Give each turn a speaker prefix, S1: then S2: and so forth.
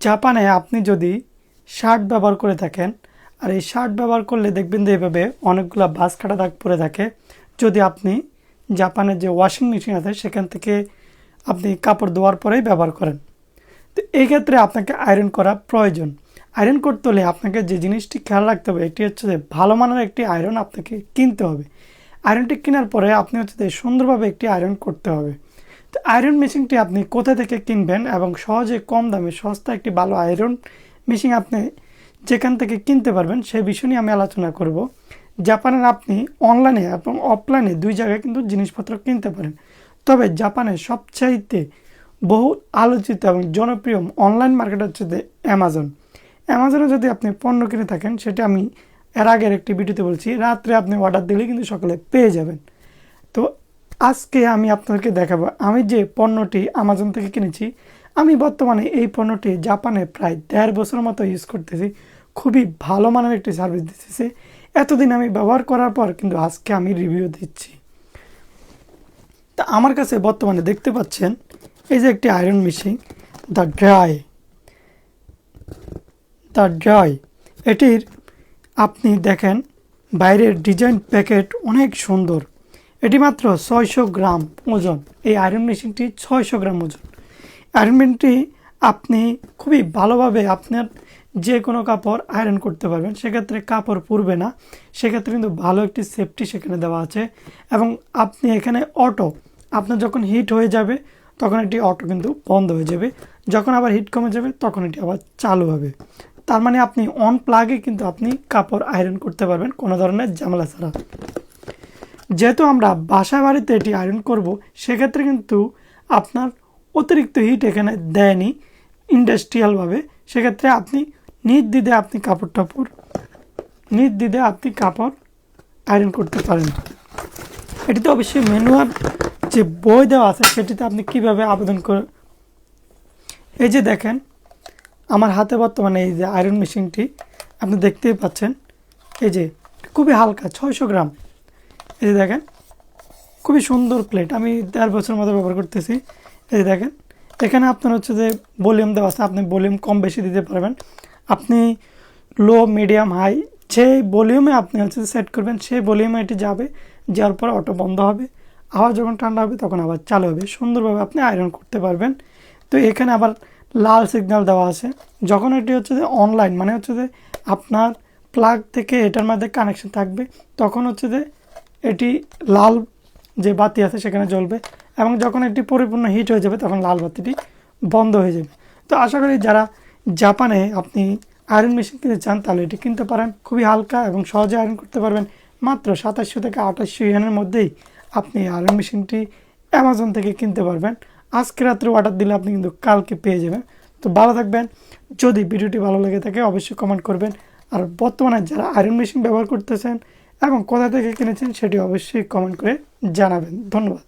S1: জাপানে আপনি যদি শার্ট ব্যবহার করে থাকেন আর এই শার্ট ব্যবহার করলে দেখবেন যে এভাবে অনেকগুলো বাস কাটা দাগ পড়ে থাকে। যদি আপনি জাপানের যে ওয়াশিং মেশিন আছে সেখান থেকে আপনি কাপড় ধোয়ার পরেই ব্যবহার করেন, তো এই ক্ষেত্রে আপনাকে আয়রন করা প্রয়োজন। আয়রন করতে হলে আপনাকে যে জিনিসটি খেয়াল রাখতে হবে এটি হচ্ছে যে ভালো মানের একটি আয়রন আপনাকে কিনতে হবে। আয়রনটি কেনার পরে আপনি হচ্ছে যে সুন্দরভাবে একটি আয়রন করতে হবে। তো আয়রন মেশিনটি আপনি কোথা থেকে কিনবেন এবং সহজে কম দামে সস্তা একটি ভালো আয়রন মেশিন আপনি যেখান থেকে কিনতে পারবেন সেই বিষয় নিয়ে আমি আলোচনা করব। জাপানের আপনি অনলাইনে এবং অফলাইনে দুই জায়গায় কিন্তু জিনিসপত্র কিনতে পারেন, তবে জাপানের সবচাইতে বহু আলোচিত এবং জনপ্রিয় অনলাইন মার্কেট হচ্ছে যে অ্যামাজন। অ্যামাজনে যদি আপনি পণ্য কিনে থাকেন, সেটা আমি এর আগের একটি ভিডিওতে বলছি, রাত্রে আপনি অর্ডার দিলে কিন্তু সকালে পেয়ে যাবেন। তো আজকে আমি আপনাদেরকে দেখাবো আমি যে পণ্যটি অ্যামাজন থেকে কিনেছি। আমি বর্তমানে এই পণ্যটি জাপানে প্রায় 1.5 বছর মতো ইউজ করতেছি। খুবই ভালো মানের একটি সার্ভিস দিতেছে। এতদিন আমি ব্যবহার করার পর কিন্তু আজকে আমি রিভিউ দিচ্ছি। তা আমার কাছে বর্তমানে দেখতে পাচ্ছেন এই যে একটি আয়রন মেশিন, দ্য ড্রাই। এটির আপনি দেখেন বাইরের ডিজাইন প্যাকেট অনেক সুন্দর। এটি মাত্র 600 গ্রাম ওজন। এই আয়রন মেশিনটি 600 গ্রাম ওজন। আয়রন মেশিনটি আপনি খুবই ভালোভাবে আপনার যে কোনো কাপড় আয়রন করতে পারবেন, সেক্ষেত্রে কাপড় পুড়বে না। সেক্ষেত্রে কিন্তু ভালো একটি সেফটি সেখানে দেওয়া আছে। এবং আপনি এখানে অটো, আপনার যখন হিট হয়ে যাবে তখন এটি অটো কিন্তু বন্ধ হয়ে যাবে, যখন আবার হিট কমে যাবে তখন এটি আবার চালু হবে। তার মানে আপনি অন প্লাগে কিন্তু আপনি কাপড় আয়রন করতে পারবেন কোনো ধরনের ঝামেলা ছাড়া। যেহেতু আমরা বাসা বাড়িতে এটি আয়রন করব, সেক্ষেত্রে কিন্তু আপনার অতিরিক্ত হিট এখানে দেয়নি ইন্ডাস্ট্রিয়ালভাবে। সেক্ষেত্রে আপনি নির্দ্বিধে আপনি কাপড় আয়রন করতে পারেন। এটিতে অবশ্যই ম্যানুয়াল যে বই দেওয়া আছে সেটিতে আপনি কিভাবে আবেদন করে। এই যে দেখেন আমার হাতে বর্তমানে এই যে আয়রন মেশিনটি আপনি দেখতেই পাচ্ছেন। এই যে খুবই হালকা 600 গ্রাম। এই যে দেখেন খুবই সুন্দর প্লেট। আমি 1.5 বছর মতো ব্যবহার করতেছি। এই যে দেখেন এখানে আপনার হচ্ছে যে ভলিউম দেওয়া আছে, আপনি ভলিউম কম বেশি দিতে পারবেন। আপনি লো মিডিয়াম হাই যে ভলিউমে আপনি হচ্ছে সেট করবেন সেই ভলিউমে এটি যাবে, যাওয়ার পর অটো বন্ধ হবে। আবার যখন ঠান্ডা হবে তখন আবার চালু হবে। সুন্দরভাবে আপনি আয়রন করতে পারবেন। তো এখানে আবার লাল সিগন্যাল দেওয়া আছে। যখন এটি হচ্ছে যে অনলাইন মানে হচ্ছে যে আপনার প্লাগ থেকে এটার মধ্যে কানেকশন থাকবে, তখন হচ্ছে যে এটি লাল যে বাতি আছে সেখানে জ্বলবে, এবং যখন এটি পরিপূর্ণ হিট হয়ে যাবে তখন লাল বাতিটি বন্ধ হয়ে যাবে। তো আশা করি যারা জাপানে আপনি আয়রন মেশিন কিনতে চান তাহলে এটি কিনতে পারেন। খুবই হালকা এবং সহজে আয়রন করতে পারবেন। মাত্র 2700 থেকে 2800 ইয়েনের মধ্যেই আপনি আয়রন মেশিনটি অ্যামাজন থেকে কিনতে পারবেন। আজকে রাত্রে অর্ডার দিলে আপনি কিন্তু কালকে পেয়ে যাবেন। তো ভালো থাকবেন। যদি ভিডিওটি ভালো লেগে থাকে অবশ্যই কমেন্ট করবেন। আর বর্তমানে যারা আয়রন মেশিন ব্যবহার করতেছেন এবং কোথা থেকে কিনেছেন সেটি অবশ্যই কমেন্ট করে জানাবেন। ধন্যবাদ।